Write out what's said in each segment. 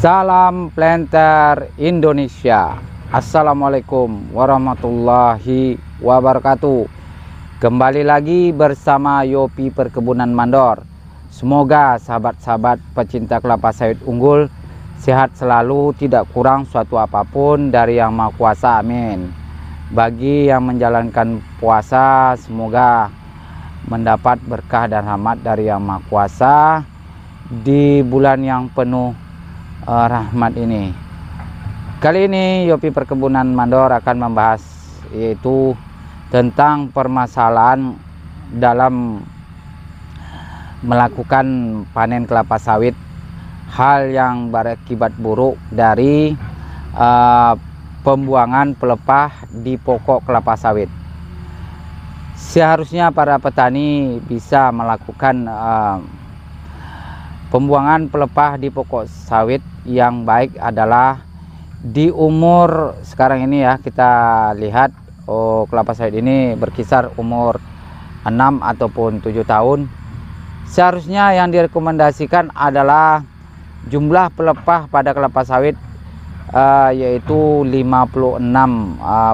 Salam planter Indonesia. Assalamualaikum warahmatullahi wabarakatuh. Kembali lagi bersama Yopi Perkebunan Mandor. Semoga sahabat-sahabat pecinta kelapa sawit unggul sehat selalu, tidak kurang suatu apapun dari Yang Maha Kuasa, amin. Bagi yang menjalankan puasa, semoga mendapat berkah dan rahmat dari Yang Maha Kuasa di bulan yang penuh rahmat ini. Kali ini Yopi Perkebunan Mandor akan membahas yaitu tentang permasalahan dalam melakukan panen kelapa sawit, hal yang berakibat buruk dari pembuangan pelepah di pokok kelapa sawit. Seharusnya para petani bisa melakukan pembuangan pelepah di pokok sawit yang baik adalah di umur sekarang ini ya, kita lihat kelapa sawit ini berkisar umur 6 ataupun 7 tahun. Seharusnya yang direkomendasikan adalah jumlah pelepah pada kelapa sawit yaitu 56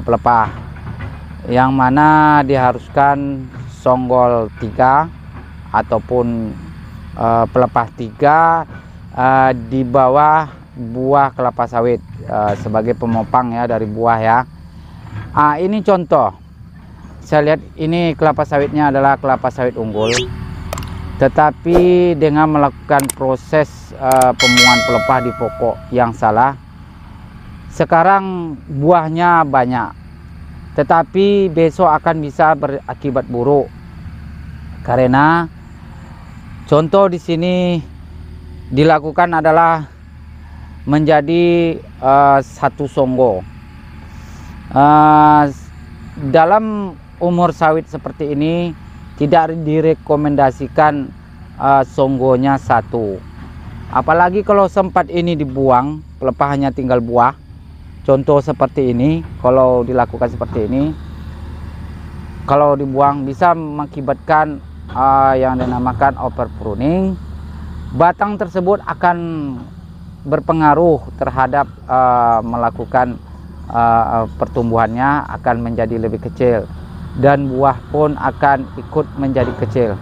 pelepah, yang mana diharuskan songgol 3 ataupun pelepah 3 di bawah buah kelapa sawit sebagai pemopang ya dari buah ya. Ini contoh, saya lihat ini kelapa sawitnya adalah kelapa sawit unggul, tetapi dengan melakukan proses pembuangan pelepah di pokok yang salah, sekarang buahnya banyak, tetapi besok akan bisa berakibat buruk. Karena contoh di sini dilakukan adalah menjadi satu songgo. Dalam umur sawit seperti ini tidak direkomendasikan songgonya satu. Apalagi kalau sempat ini dibuang, pelepah hanya tinggal buah. Contoh seperti ini, kalau dilakukan seperti ini, kalau dibuang bisa mengakibatkan yang dinamakan overpruning. Batang tersebut akan berpengaruh terhadap melakukan pertumbuhannya, akan menjadi lebih kecil dan buah pun akan ikut menjadi kecil.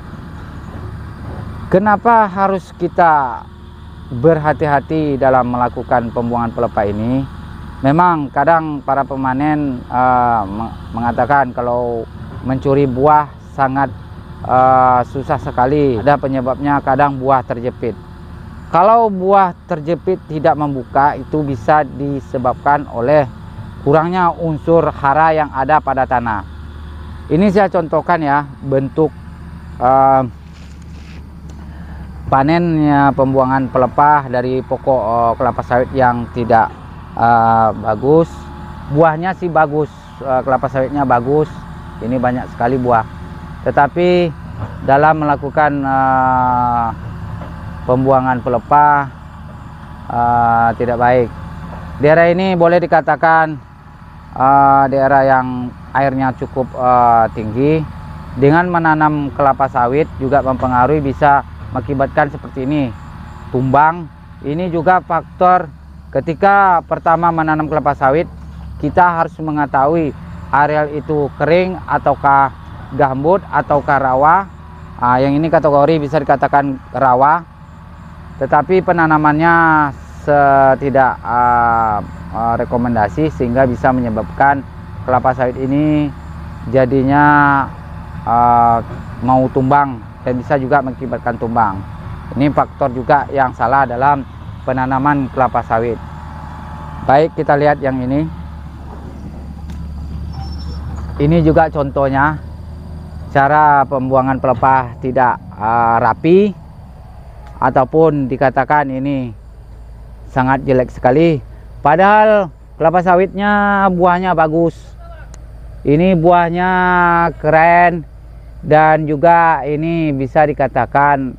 Kenapa harus kita berhati-hati dalam melakukan pembuangan pelepah ini? Memang kadang para pemanen mengatakan kalau mencuri buah sangat susah sekali. Ada penyebabnya, kadang buah terjepit. Kalau buah terjepit tidak membuka, itu bisa disebabkan oleh kurangnya unsur hara yang ada pada tanah. Ini saya contohkan ya, bentuk panennya pembuangan pelepah dari pokok kelapa sawit yang tidak bagus. Buahnya sih bagus, kelapa sawitnya bagus, ini banyak sekali buah, tetapi dalam melakukan pembuangan pelepah tidak baik. Daerah ini boleh dikatakan daerah yang airnya cukup tinggi. Dengan menanam kelapa sawit juga mempengaruhi, bisa mengakibatkan seperti ini, tumbang. Ini juga faktor ketika pertama menanam kelapa sawit, kita harus mengetahui areal itu kering ataukah gambut ataukah rawa. Yang ini kategori bisa dikatakan rawa, tetapi penanamannya tidak rekomendasi, sehingga bisa menyebabkan kelapa sawit ini jadinya mau tumbang dan bisa juga mengakibatkan tumbang. Ini faktor juga yang salah dalam penanaman kelapa sawit. Baik, kita lihat yang ini. Ini juga contohnya cara pembuangan pelepah tidak rapi, ataupun dikatakan ini sangat jelek sekali. Padahal kelapa sawitnya buahnya bagus. Ini buahnya keren, dan juga ini bisa dikatakan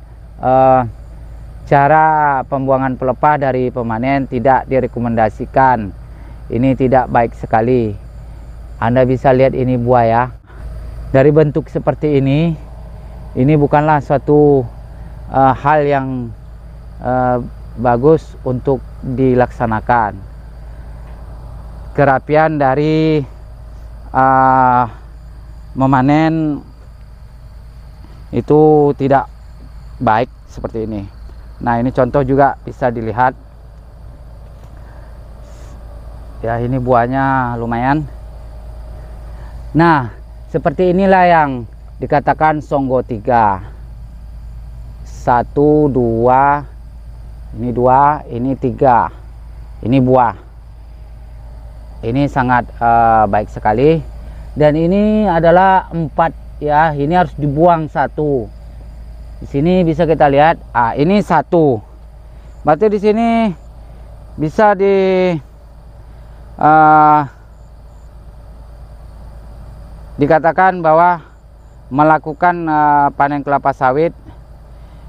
cara pembuangan pelepah dari pemanen tidak direkomendasikan. Ini tidak baik sekali. Anda bisa lihat ini buah ya. Dari bentuk seperti ini bukanlah suatu hal yang bagus untuk dilaksanakan. Kerapian dari memanen itu tidak baik seperti ini. Nah, ini contoh juga bisa dilihat ya, ini buahnya lumayan. Nah, seperti inilah yang dikatakan Songgo 3. 1, 2, ini 2, ini 3, ini buah. Ini sangat baik sekali. Dan ini adalah 4 ya, ini harus dibuang 1. Di sini bisa kita lihat, ini 1. Berarti di sini bisa dikatakan bahwa melakukan panen kelapa sawit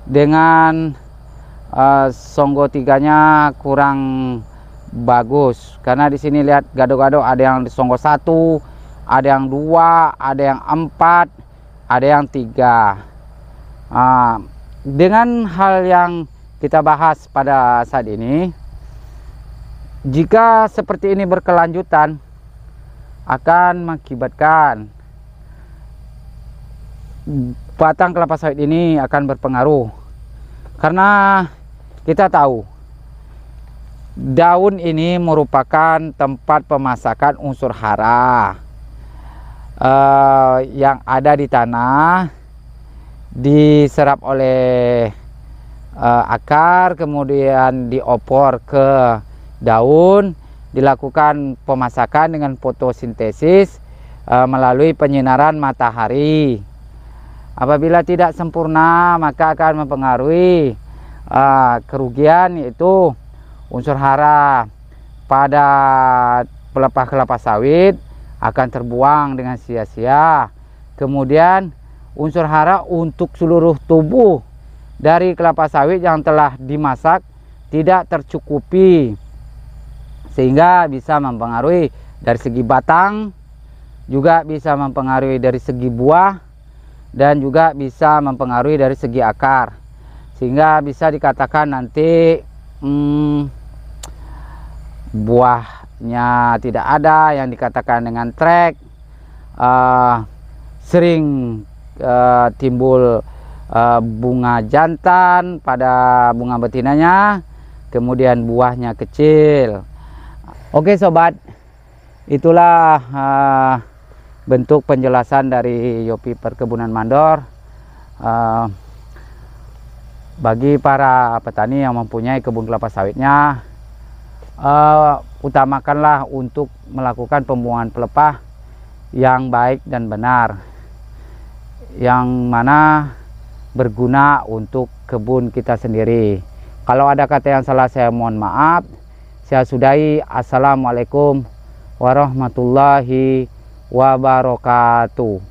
dengan Songgo 3-nya kurang bagus, karena di sini lihat gado-gado ada yang di Songgo 1, ada yang 2, ada yang 4, ada yang 3. Dengan hal yang kita bahas pada saat ini, jika seperti ini berkelanjutan akan mengakibatkan batang kelapa sawit ini akan berpengaruh, karena kita tahu daun ini merupakan tempat pemasakan unsur hara yang ada di tanah, diserap oleh akar, kemudian diopor ke daun, dilakukan pemasakan dengan fotosintesis melalui penyinaran matahari. Apabila tidak sempurna, maka akan mempengaruhi kerugian, yaitu unsur hara pada pelepah kelapa sawit akan terbuang dengan sia-sia. Kemudian unsur hara untuk seluruh tubuh dari kelapa sawit yang telah dimasak tidak tercukupi, sehingga bisa mempengaruhi dari segi batang, juga bisa mempengaruhi dari segi buah, dan juga bisa mempengaruhi dari segi akar, sehingga bisa dikatakan nanti buahnya tidak ada, yang dikatakan dengan trek, sering timbul bunga jantan pada bunga betinanya, kemudian buahnya kecil. Oke sobat, itulah bentuk penjelasan dari Yopi Perkebunan Mandor. Bagi para petani yang mempunyai kebun kelapa sawitnya, utamakanlah untuk melakukan pembuangan pelepah yang baik dan benar, yang mana berguna untuk kebun kita sendiri. Kalau ada kata yang salah, saya mohon maaf. Saya sudahi. Assalamualaikum warahmatullahi wabarakatuh.